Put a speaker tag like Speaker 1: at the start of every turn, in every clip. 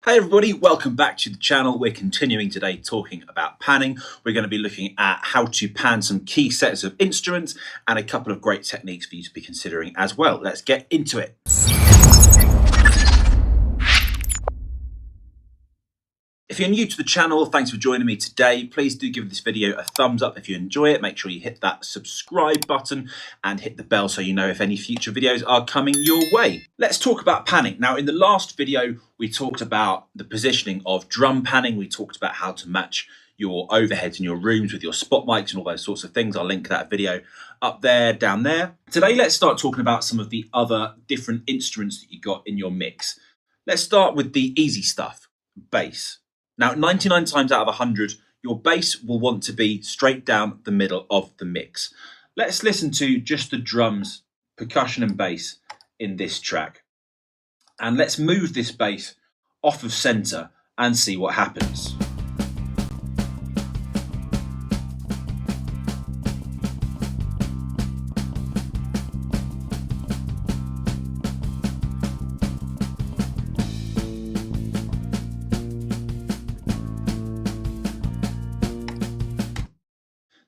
Speaker 1: Hey everybody, welcome back to the channel. We're continuing today talking about panning. We're going to be looking at how to pan some key sets of instruments and a couple of great techniques for you to be considering as well. Let's get into it. If you're new to the channel, thanks for joining me today. Please do give this video a thumbs up if you enjoy it. Make sure you hit that subscribe button and hit the bell so you know if any future videos are coming your way. Let's talk about panning. Now, in the last video, we talked about the positioning of drum panning. We talked about how to match your overheads in your rooms with your spot mics and all those sorts of things. I'll link that video up there, down there. Today, let's start talking about some of the other different instruments that you got in your mix. Let's start with the easy stuff, bass. Now, 99 times out of 100, your bass will want to be straight down the middle of the mix. Let's listen to just the drums, percussion and bass in this track. And let's move this bass off of center and see what happens.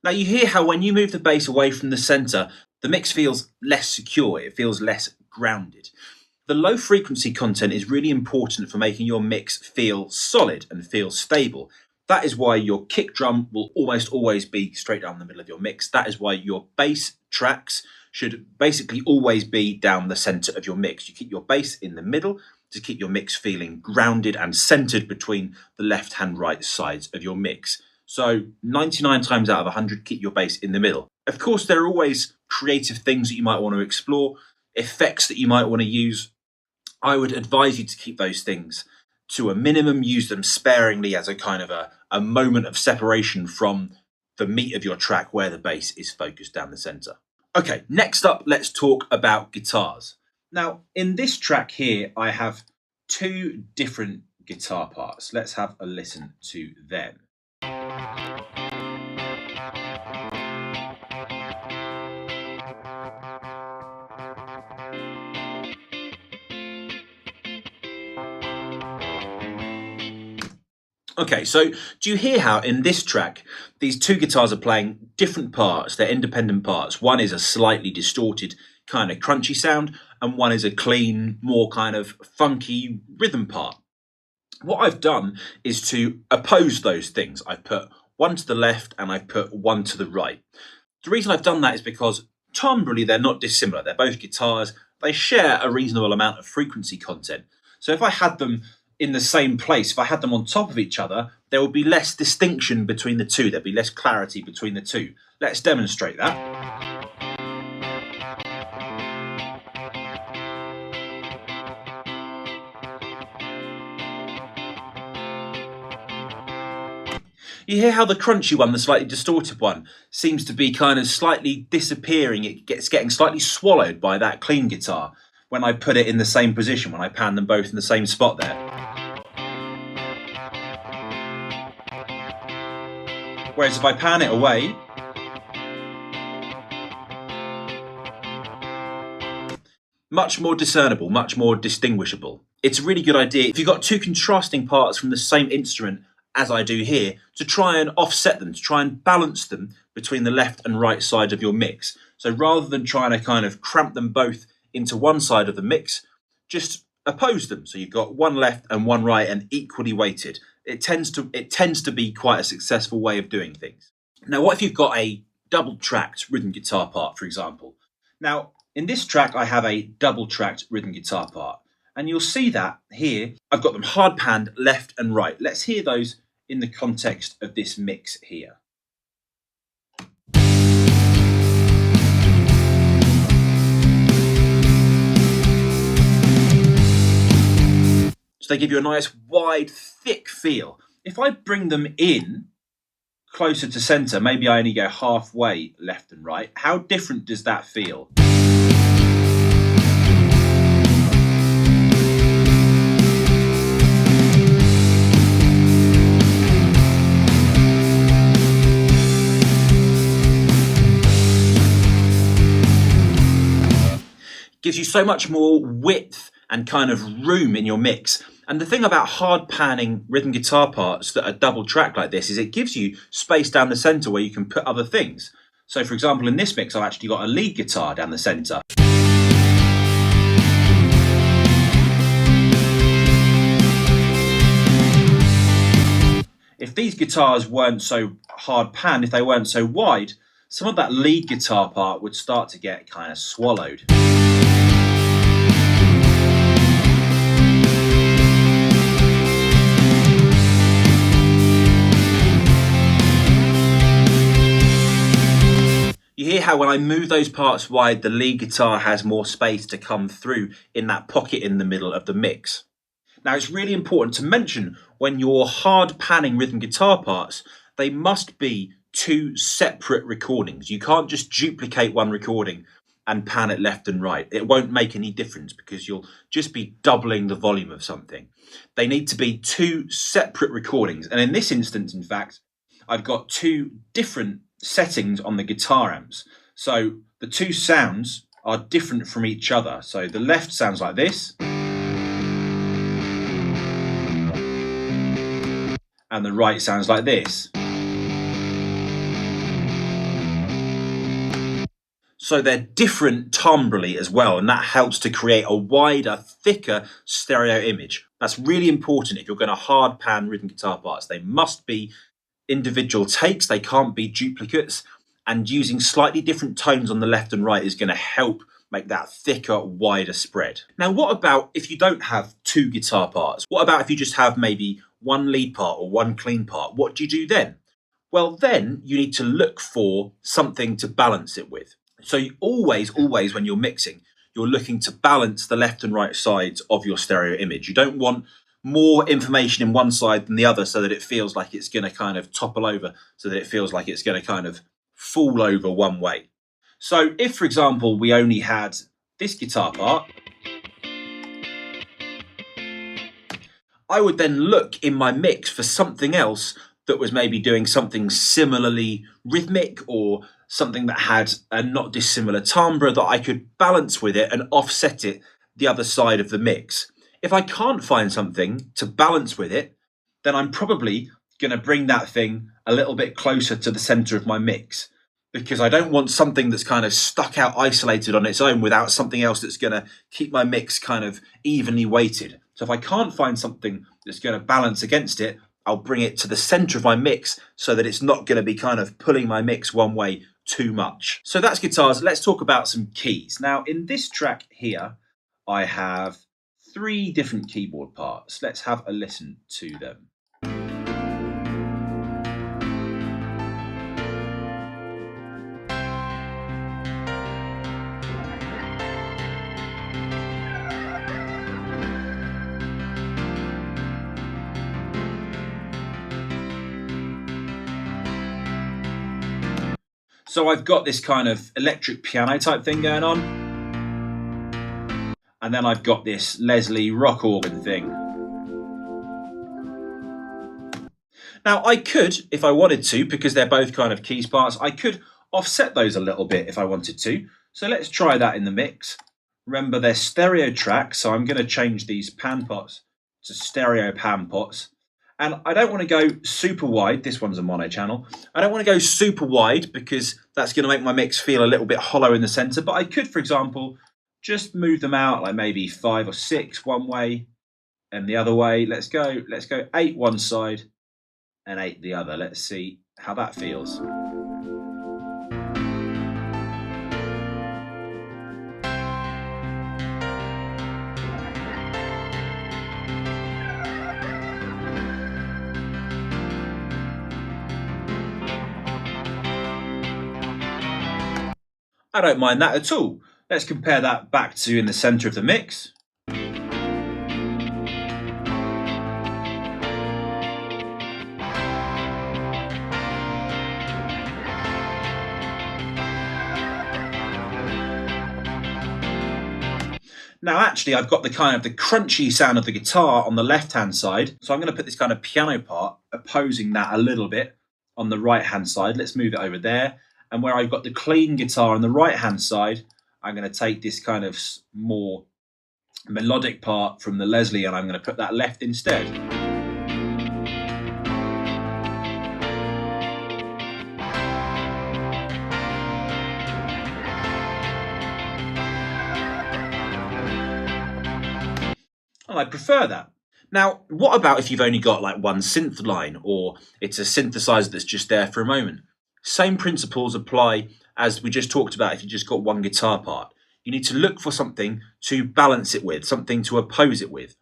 Speaker 1: Now you hear how when you move the bass away from the center, the mix feels less secure, it feels less grounded. The low frequency content is really important for making your mix feel solid and feel stable. That is why your kick drum will almost always be straight down the middle of your mix. That is why your bass tracks should basically always be down the center of your mix. You keep your bass in the middle to keep your mix feeling grounded and centered between the left and right sides of your mix. So 99 times out of 100, keep your bass in the middle. Of course, there are always creative things that you might want to explore, effects that you might want to use. I would advise you to keep those things to a minimum, use them sparingly as a kind of a moment of separation from the meat of your track where the bass is focused down the center. Okay, next up, let's talk about guitars. Now, in this track here, I have two different guitar parts. Let's have a listen to them. Okay, so do you hear how in this track, these two guitars are playing different parts, they're independent parts. One is a slightly distorted kind of crunchy sound, and one is a clean, more kind of funky rhythm part. What I've done is to oppose those things. I've put one to the left and I've put one to the right. The reason I've done that is because timbrally they're not dissimilar. They're both guitars. They share a reasonable amount of frequency content. So if I had them in the same place, if I had them on top of each other, there would be less distinction between the two. There'd be less clarity between the two. Let's demonstrate that. You hear how the crunchy one, the slightly distorted one, seems to be kind of slightly disappearing. It gets getting slightly swallowed by that clean guitar when I put it in the same position, when I pan them both in the same spot there. Whereas if I pan it away, much more discernible, much more distinguishable. It's a really good idea if you've got two contrasting parts from the same instrument, as I do here, to try and offset them, to try and balance them between the left and right side of your mix. So rather than trying to kind of cramp them both into one side of the mix, just oppose them. So you've got one left and one right and equally weighted. It tends to be quite a successful way of doing things. Now, what if you've got a double-tracked rhythm guitar part, for example? Now, in this track, I have a double-tracked rhythm guitar part. And you'll see that here, I've got them hard panned left and right. Let's hear those in the context of this mix here. So they give you a nice wide, thick feel. If I bring them in closer to center, maybe I only go halfway left and right, how different does that feel? Gives you so much more width and kind of room in your mix. And the thing about hard panning rhythm guitar parts that are double tracked like this is it gives you space down the centre where you can put other things. So for example, in this mix, I've actually got a lead guitar down the centre. If these guitars weren't so hard panned, if they weren't so wide, some of that lead guitar part would start to get kind of swallowed. You hear how when I move those parts wide, the lead guitar has more space to come through in that pocket in the middle of the mix. Now, it's really important to mention when you're hard panning rhythm guitar parts, they must be two separate recordings. You can't just duplicate one recording and pan it left and right. It won't make any difference because you'll just be doubling the volume of something. They need to be two separate recordings. And in this instance, in fact, I've got two different settings on the guitar amps. So the two sounds are different from each other. So the left sounds like this. And the right sounds like this. So they're different timbrally as well, and that helps to create a wider, thicker stereo image. That's really important if you're going to hard pan rhythm guitar parts. They must be individual takes, they can't be duplicates, and using slightly different tones on the left and right is going to help make that thicker, wider spread. Now, what about if you don't have two guitar parts? What about if you just have maybe one lead part or one clean part? What do you do then? Well, then you need to look for something to balance it with. So you always, when you're mixing, you're looking to balance the left and right sides of your stereo image. You don't want more information in one side than the other so that it feels like it's going to kind of topple over, so that it feels like it's going to kind of fall over one way. So if, for example, we only had this guitar part, I would then look in my mix for something else that was maybe doing something similarly rhythmic or something that had a not dissimilar timbre that I could balance with it and offset it the other side of the mix. If I can't find something to balance with it, then I'm probably going to bring that thing a little bit closer to the center of my mix, because I don't want something that's kind of stuck out isolated on its own without something else that's going to keep my mix kind of evenly weighted. So if I can't find something that's going to balance against it, I'll bring it to the center of my mix so that it's not going to be kind of pulling my mix one way too much. So that's guitars. Let's talk about some keys. Now, in this track here, I have 3 different keyboard parts. Let's have a listen to them. So I've got this kind of electric piano type thing going on. And then I've got this Leslie rock organ thing. Now I could, if I wanted to, because they're both kind of keys parts, I could offset those a little bit if I wanted to. So let's try that in the mix. Remember, they're stereo tracks, so I'm going to change these pan pots to stereo pan pots. And I don't want to go super wide. This one's a mono channel. I don't want to go super wide because that's going to make my mix feel a little bit hollow in the center. But I could, for example, just move them out like maybe 5 or 6 one way and the other way. Let's go 8 one side and 8 the other. Let's see how that feels. I don't mind that at all. Let's compare that back to in the center of the mix. Now actually I've got the kind of the crunchy sound of the guitar on the left hand side, so I'm going to put this kind of piano part opposing that a little bit on the right hand side. Let's move it over there. And where I've got the clean guitar on the right hand side, I'm going to take this kind of more melodic part from the Leslie, and I'm going to put that left instead. And I prefer that. Now, what about if you've only got like one synth line, or it's a synthesizer that's just there for a moment? Same principles apply as we just talked about if you just got one guitar part. You need to look for something to balance it with, something to oppose it with.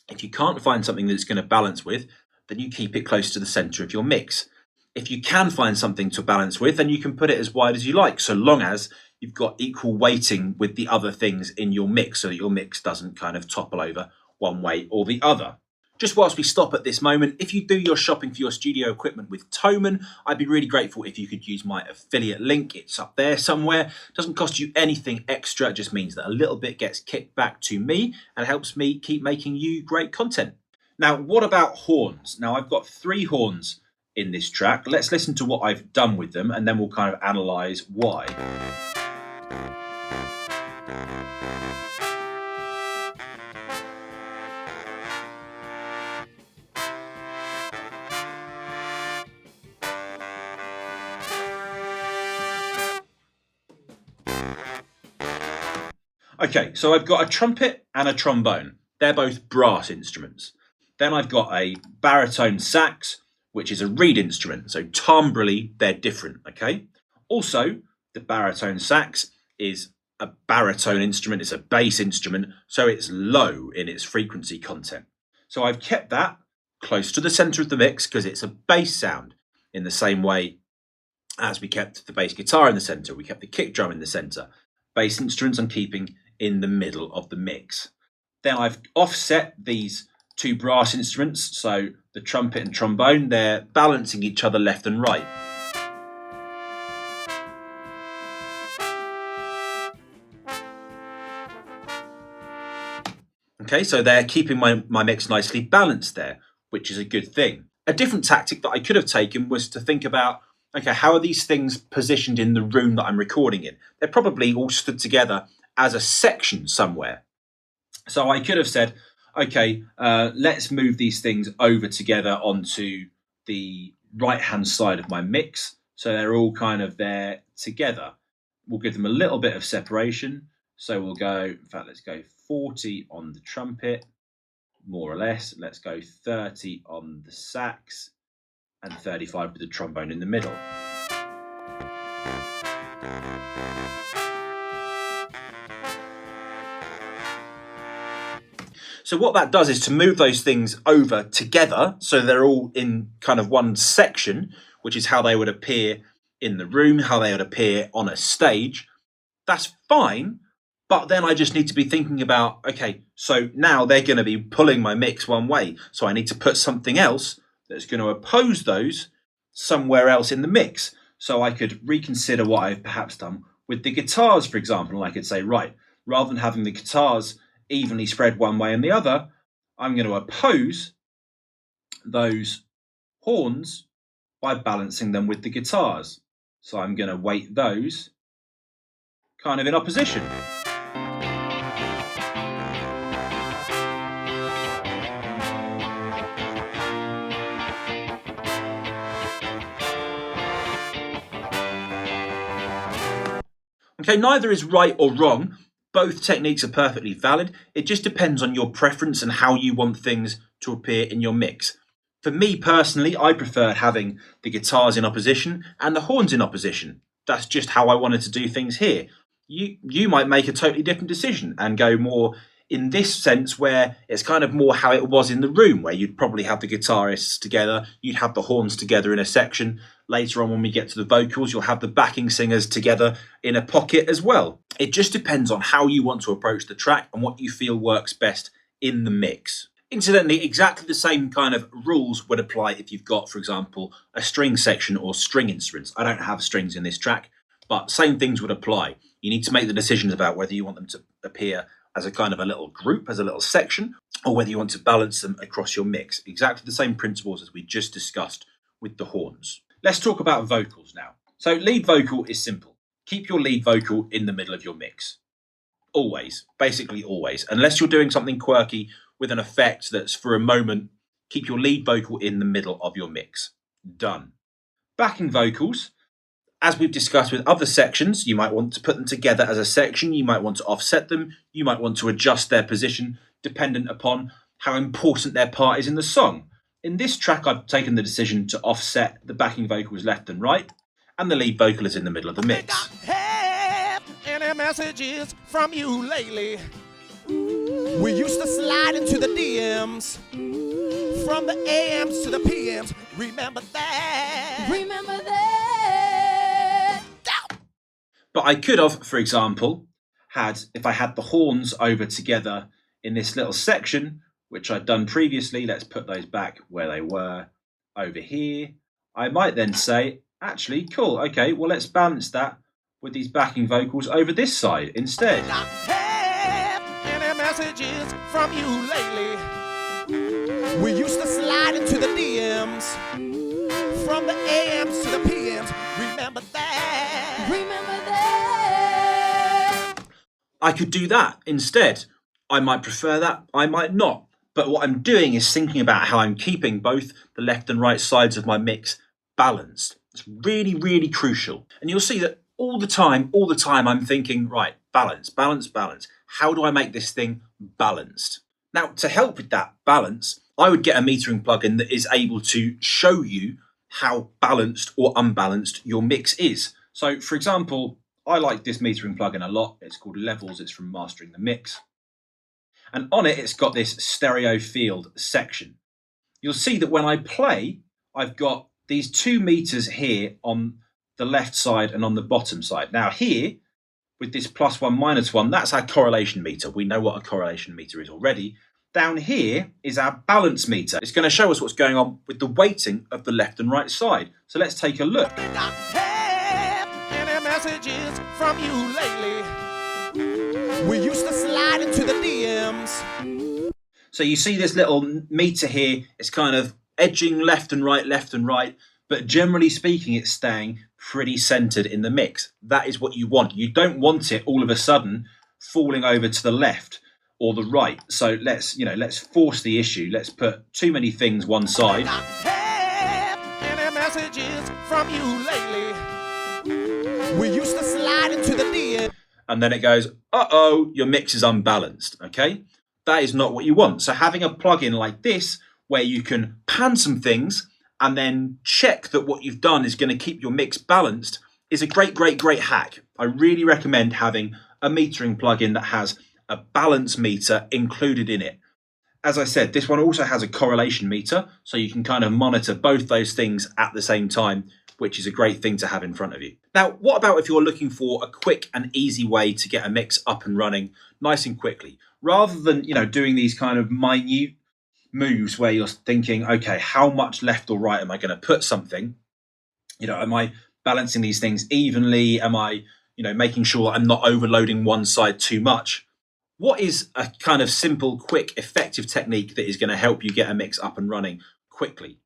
Speaker 1: If you can't find something that it's going to balance with, then you keep it close to the center of your mix. If you can find something to balance with, then you can put it as wide as you like, so long as you've got equal weighting with the other things in your mix so that your mix doesn't kind of topple over one way or the other. Just whilst we stop at this moment, if you do your shopping for your studio equipment with Thomann, I'd be really grateful if you could use my affiliate link. It's up there somewhere. It doesn't cost you anything extra. It just means that a little bit gets kicked back to me and helps me keep making you great content. Now, what about horns? Now, I've got 3 horns in this track. Let's listen to what I've done with them, and then we'll kind of analyze why. Okay, so I've got a trumpet and a trombone. They're both brass instruments. Then I've got a baritone sax, which is a reed instrument. So timbrally, they're different, okay? Also, the baritone sax is a baritone instrument. It's a bass instrument, so it's low in its frequency content. So I've kept that close to the center of the mix because it's a bass sound, in the same way as we kept the bass guitar in the center. We kept the kick drum in the center. Bass instruments I'm keeping in the middle of the mix. Then I've offset these 2 brass instruments, so the trumpet and trombone, they're balancing each other left and right. Okay, so they're keeping my mix nicely balanced there, which is a good thing. A different tactic that I could have taken was to think about, okay, how are these things positioned in the room that I'm recording in? They're probably all stood together as a section somewhere. So I could have said, okay, let's move these things over together onto the right-hand side of my mix. So they're all kind of there together. We'll give them a little bit of separation. So we'll go, in fact, let's go 40 on the trumpet, more or less. Let's go 30 on the sax and 35 with the trombone in the middle. So what that does is to move those things over together so they're all in kind of one section, which is how they would appear in the room, how they would appear on a stage. That's fine, but then I just need to be thinking about, okay, so now they're going to be pulling my mix one way, so I need to put something else that's going to oppose those somewhere else in the mix. So I could reconsider what I've perhaps done with the guitars, for example. I could say, right, rather than having the guitars evenly spread one way and the other, I'm going to oppose those horns by balancing them with the guitars. So I'm going to weight those kind of in opposition. Okay, neither is right or wrong. Both techniques are perfectly valid. It just depends on your preference and how you want things to appear in your mix. For me personally, I prefer having the guitars in opposition and the horns in opposition. That's just how I wanted to do things here. You might make a totally different decision and go more in this sense where it's kind of more how it was in the room, where you'd probably have the guitarists together, you'd have the horns together in a section. Later on when we get to the vocals, you'll have the backing singers together in a pocket as well. It just depends on how you want to approach the track and what you feel works best in the mix. Incidentally, exactly the same kind of rules would apply if you've got, for example, a string section or string instruments. I don't have strings in this track, but same things would apply. You need to make the decisions about whether you want them to appear as a kind of a little group, as a little section, or whether you want to balance them across your mix. Exactly the same principles as we just discussed with the horns. Let's talk about vocals now. So lead vocal is simple. Keep your lead vocal in the middle of your mix. Always, basically always. Unless you're doing something quirky with an effect that's for a moment, keep your lead vocal in the middle of your mix. Done. Backing vocals. As we've discussed with other sections, you might want to put them together as a section, you might want to offset them, you might want to adjust their position dependent upon how important their part is in the song. In this track, I've taken the decision to offset the backing vocals left and right, and the lead vocal is in the middle of the mix.
Speaker 2: Have any messages from you lately? We used to slide into the DMs from the AMs to the PMs. Remember that?
Speaker 3: Remember that?
Speaker 1: But I could have, for example, if I had the horns over together in this little section, which I'd done previously, let's put those back where they were over here. I might then say, actually, cool, okay, well, let's balance that with these backing vocals over this side instead.
Speaker 2: Have any messages from you lately? We used to slide into the DMs from the AMs to the PMs. Remember that?
Speaker 3: Remember that?
Speaker 1: I could do that instead. I might prefer that, I might not. But what I'm doing is thinking about how I'm keeping both the left and right sides of my mix balanced. It's really, really crucial. And you'll see that all the time, I'm thinking, right, balance, balance, balance. How do I make this thing balanced? Now, to help with that balance, I would get a metering plugin that is able to show you how balanced or unbalanced your mix is. So, for example, I like this metering plugin a lot. It's called Levels. It's from Mastering the Mix. And on it, it's got this stereo field section. You'll see that when I play, I've got these 2 meters here on the left side and on the bottom side. Now here, with this +1, -1, that's our correlation meter. We know what a correlation meter is already. Down here is our balance meter. It's going to show us what's going on with the weighting of the left and right side. So let's take a look.
Speaker 2: Have any messages from you lately? We used to slide into the DMs.
Speaker 1: So you see this little meter here, it's kind of edging left and right, but generally speaking, it's staying pretty centered in the mix. That is what you want. You don't want it all of a sudden falling over to the left or the right. So let's force the issue. Let's put too many things one side.
Speaker 2: Have any messages from you lately? We used to slide into the DMs.
Speaker 1: And then it goes, uh-oh, your mix is unbalanced, okay? That is not what you want. So having a plugin like this, where you can pan some things and then check that what you've done is going to keep your mix balanced, is a great, great, great hack. I really recommend having a metering plugin that has a balance meter included in it. As I said, this one also has a correlation meter, so you can kind of monitor both those things at the same time, which is a great thing to have in front of you. Now, what about if you're looking for a quick and easy way to get a mix up and running nice and quickly? Rather than, doing these kind of minute moves where you're thinking, okay, how much left or right am I going to put something? Am I balancing these things evenly? Am I, making sure I'm not overloading one side too much? What is a kind of simple, quick, effective technique that is going to help you get a mix up and running quickly?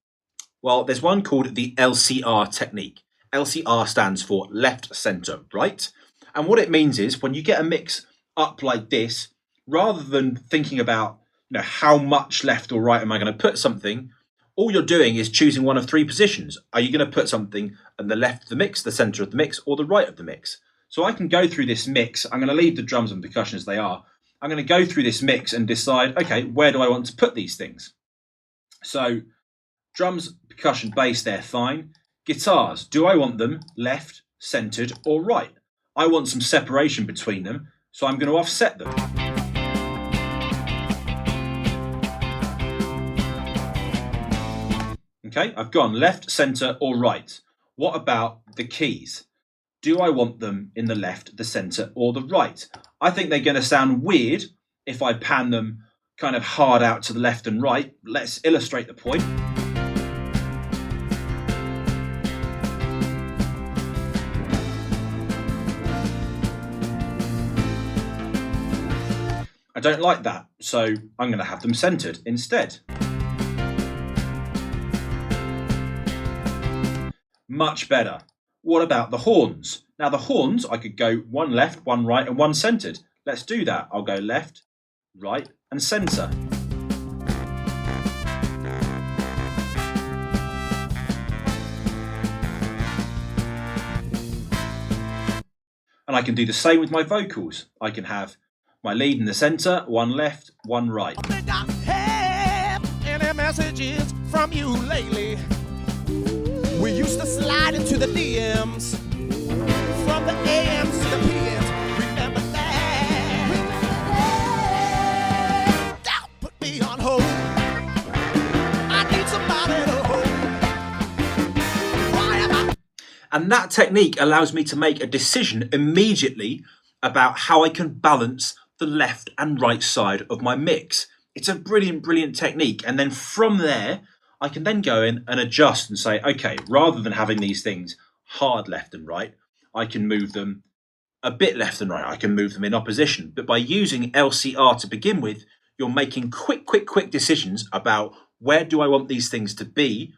Speaker 1: Well, there's one called the LCR Technique. LCR stands for left, center, right. And what it means is when you get a mix up like this, rather than thinking about how much left or right am I going to put something, all you're doing is choosing one of 3 positions. Are you going to put something on the left of the mix, the center of the mix, or the right of the mix? So I can go through this mix. I'm going to leave the drums and percussion as they are. I'm going to go through this mix and decide, okay, where do I want to put these things? So drums, percussion, bass, they're fine. Guitars, do I want them left, centered, or right? I want some separation between them, so I'm going to offset them. Okay, I've gone left, center, or right. What about the keys? Do I want them in the left, the center, or the right? I think they're going to sound weird if I pan them kind of hard out to the left and right. Let's illustrate the point. I don't like that, so I'm going to have them centered instead. Much better. What about the horns? Now the horns, I could go one left, one right, and one centered. Let's do that. I'll go left, right, and centre. And I can do the same with my vocals. I can have my lead in the centre, one left, one right.
Speaker 2: Think I have any messages from you lately? We used to slide into the DMs from the AMs to the PMs. Remember that? Don't put me on hold. I need somebody to hold. Why am I?
Speaker 1: And that technique allows me to make a decision immediately about how I can balance the left and right side of my mix. It's a brilliant, brilliant technique. And then from there, I can then go in and adjust and say, okay, rather than having these things hard left and right, I can move them a bit left and right. I can move them in opposition. But by using LCR to begin with, you're making quick decisions about where do I want these things to be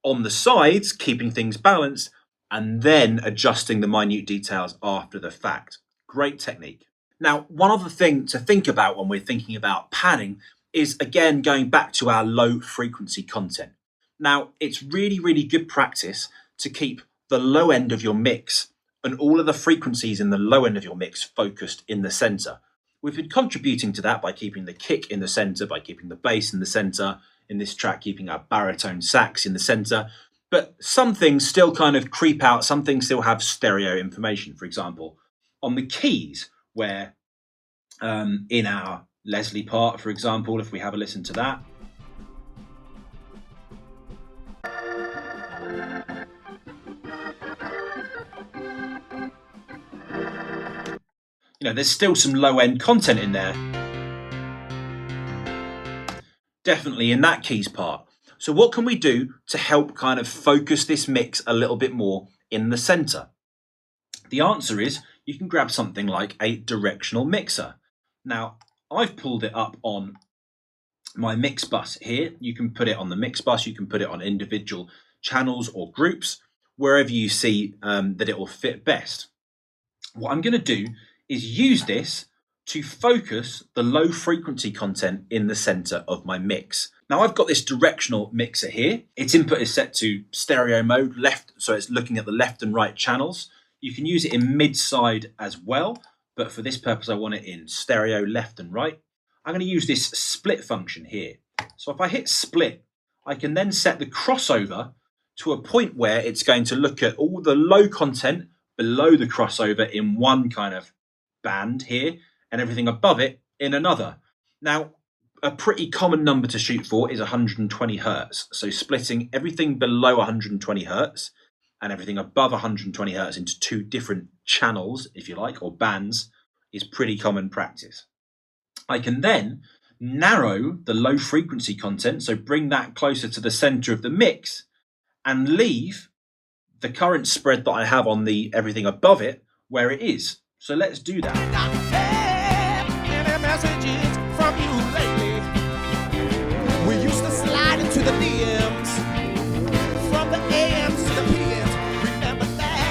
Speaker 1: on the sides, keeping things balanced, and then adjusting the minute details after the fact. Great technique. Now, one other thing to think about when we're thinking about panning is, again, going back to our low frequency content. Now, it's really, really good practice to keep the low end of your mix and all of the frequencies in the low end of your mix focused in the center. We've been contributing to that by keeping the kick in the center, by keeping the bass in the center, in this track, keeping our baritone sax in the center. But some things still kind of creep out. Some things still have stereo information. For example, on the keys, where in our Leslie part, for example, if we have a listen to that. You know, there's still some low end content in there. Definitely in that keys part. So what can we do to help kind of focus this mix a little bit more in the center? The answer is you can grab something like a directional mixer. Now, I've pulled it up on my mix bus here. You can put it on the mix bus, you can put it on individual channels or groups, wherever you see that it will fit best. What I'm going to do is use this to focus the low frequency content in the center of my mix. Now I've got this directional mixer here. Its input is set to stereo mode, left, so it's looking at the left and right channels. You can use it in mid-side as well, but for this purpose I want it in stereo left and right. I'm going to use this split function here. So if I hit split, I can then set the crossover to a point where it's going to look at all the low content below the crossover in one kind of band here, and everything above it in another. Now, a pretty common number to shoot for is 120 hertz. So splitting everything below 120 hertz and everything above 120 hertz into two different channels, if you like, or bands, is pretty common practice. I can then narrow the low frequency content, so bring that closer to the center of the mix, and leave the current spread that I have on the everything above it where it is. So let's do that.
Speaker 2: Messages from you lately. We used to slide into the DMs from the AMs to the PMs. Remember that?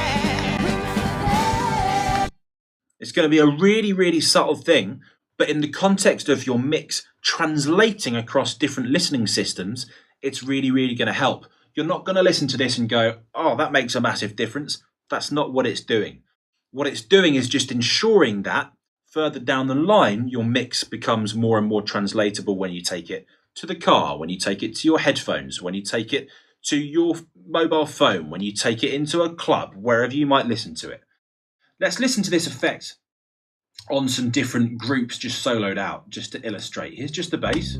Speaker 1: It's going to be a really, really subtle thing, but in the context of your mix translating across different listening systems, it's really, really going to help. You're not going to listen to this and go, oh, that makes a massive difference. That's not what it's doing. What it's doing is just ensuring that further down the line, your mix becomes more and more translatable when you take it to the car, when you take it to your headphones, when you take it to your mobile phone, when you take it into a club, wherever you might listen to it. Let's listen to this effect on some different groups just soloed out, just to illustrate. Here's just the bass.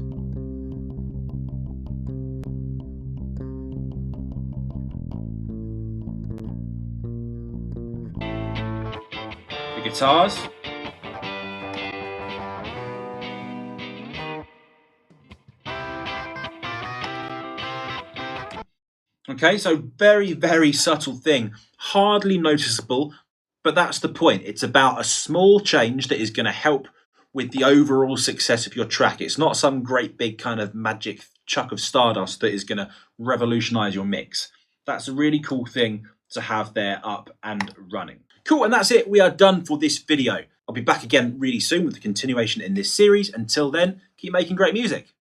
Speaker 1: The guitars. Okay, so very, very subtle thing, hardly noticeable, but that's the point. It's about a small change that is going to help with the overall success of your track. It's not some great big kind of magic chuck of stardust that is going to revolutionize your mix. That's a really cool thing to have there up and running. Cool, and that's it. We are done for this video. I'll be back again really soon with the continuation in this series. Until then, keep making great music.